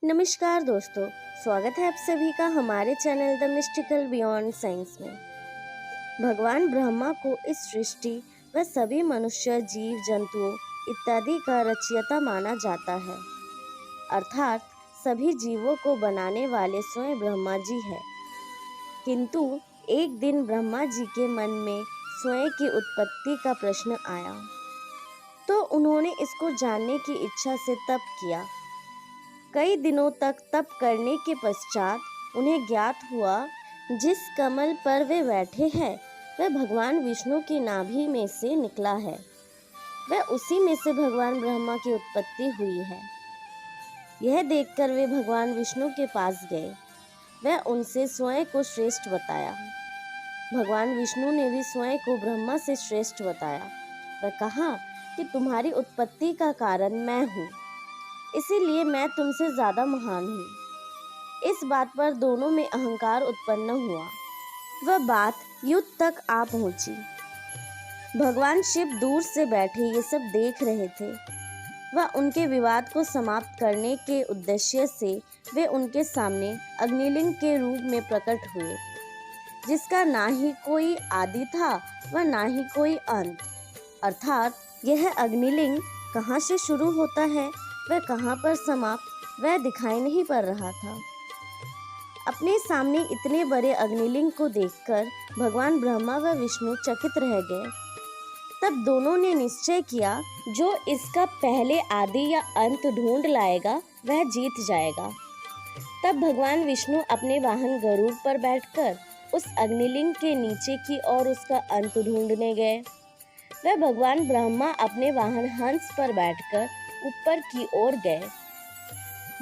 नमस्कार दोस्तों, स्वागत है आप सभी का हमारे channel the mystical beyond science में। भगवान ब्रह्मा को इस सृष्टि व सभी मनुष्य, जीव जंतुओं इत्यादि का रचयिता माना जाता है, अर्थात सभी जीवों को बनाने वाले स्वयं ब्रह्मा जी है। किंतु एक दिन ब्रह्मा जी के मन में स्वयं की उत्पत्ति का प्रश्न आया, तो उन्होंने इसको जानने की इच्छा से तप किया। कई दिनों तक तप करने के पश्चात उन्हें ज्ञात हुआ जिस कमल पर वे बैठे हैं वह भगवान विष्णु की नाभि में से निकला है। वह उसी में से भगवान ब्रह्मा की उत्पत्ति हुई है। यह देखकर वे भगवान विष्णु के पास गए। वह उनसे स्वयं को श्रेष्ठ बताया। भगवान विष्णु ने भी स्वयं को ब्रह्मा से श्रेष्ठ बताया। वह कहा कि तुम्हारी उत्पत्ति का कारण मैं हूँ, इसीलिए मैं तुमसे ज़्यादा महान हूँ। इस बात पर दोनों में अहंकार उत्पन्न हुआ। वह बात युद्ध तक आ पहुँची। भगवान शिव दूर से बैठे ये सब देख रहे थे। वह उनके विवाद को समाप्त करने के उद्देश्य से वे उनके सामने अग्निलिंग के रूप में प्रकट हुए, जिसका ना ही कोई आदि था व ना ही कोई अंत। अर्थात यह अग्निलिंग कहाँ से शुरू होता है वह कहाँ पर समाप्त, वह दिखाई नहीं पड़ रहा था। अपने सामने इतने बड़े अग्निलिंग को देखकर भगवान ब्रह्मा व विष्णु चकित रह गए। तब दोनों ने निश्चय किया, जो इसका पहले आदि या अंत ढूंढ लाएगा वह जीत जाएगा। तब भगवान विष्णु अपने वाहन गरुड़ पर बैठकर उस अग्निलिंग के नीचे की ओर उसका अंत ढूंढने गए। वह भगवान ब्रह्मा अपने वाहन हंस पर बैठकर ऊपर की ओर गए।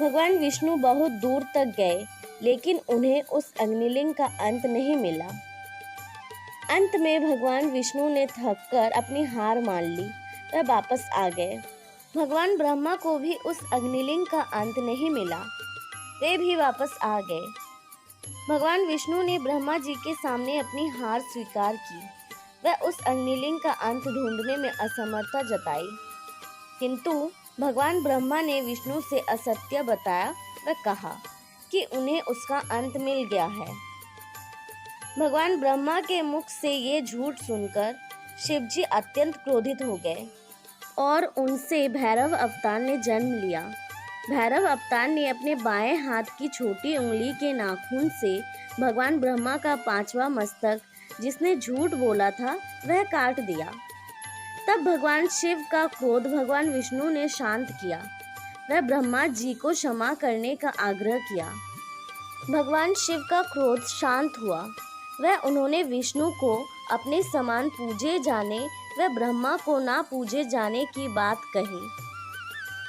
भगवान विष्णु बहुत दूर तक गए, लेकिन उन्हें उस अग्निलिंग का अंत नहीं मिला। अंत में भगवान विष्णु ने थककर अपनी हार मान ली। वह वापस आ गए। भगवान ब्रह्मा को भी उस अग्निलिंग का अंत नहीं मिला। वे भी वापस आ गए। भगवान विष्णु ने ब्रह्मा जी के सामने अपनी हार स्वीकार की। वह उस अग्निलिंग का अंत ढूंढने में असमर्थता जताई। किंतु भगवान ब्रह्मा ने विष्णु से असत्य बताया व कहा कि उन्हें उसका अंत मिल गया है। भगवान ब्रह्मा के मुख से ये झूठ सुनकर शिवजी अत्यंत क्रोधित हो गए और उनसे भैरव अवतार ने जन्म लिया। भैरव अवतार ने अपने बाएं हाथ की छोटी उंगली के नाखून से भगवान ब्रह्मा का 5वां मस्तक, जिसने झूठ बोला था, वह काट दिया। तब भगवान शिव का क्रोध भगवान विष्णु ने शांत किया। वह ब्रह्मा जी को क्षमा करने का आग्रह किया। भगवान शिव का क्रोध शांत हुआ। उन्होंने विष्णु को अपने समान पूजे जाने व ब्रह्मा को ना पूजे जाने की बात कही।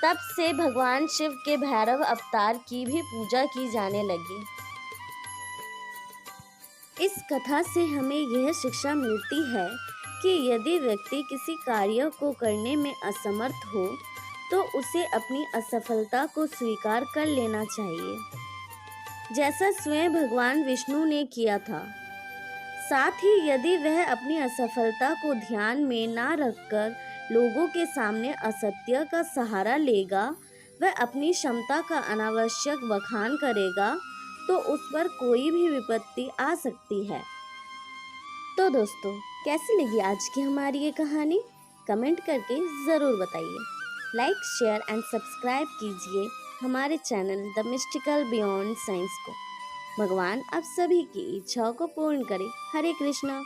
तब से भगवान शिव के भैरव अवतार की भी पूजा की जाने लगी। इस कथा से हमें यह शिक्षा मिलती है कि यदि व्यक्ति किसी कार्य को करने में असमर्थ हो तो उसे अपनी असफलता को स्वीकार कर लेना चाहिए, जैसा स्वयं भगवान विष्णु ने किया था। साथ ही यदि वह अपनी असफलता को ध्यान में ना रखकर लोगों के सामने असत्य का सहारा लेगा, वह अपनी क्षमता का अनावश्यक बखान करेगा, तो उस पर कोई भी विपत्ति आ सकती है। तो दोस्तों, कैसी लगी आज की हमारी ये कहानी? कमेंट करके ज़रूर बताइए। लाइक, शेयर एंड सब्सक्राइब कीजिए हमारे channel the mystical beyond science को। भगवान आप सभी की इच्छाओं को पूर्ण करे। हरे कृष्णा।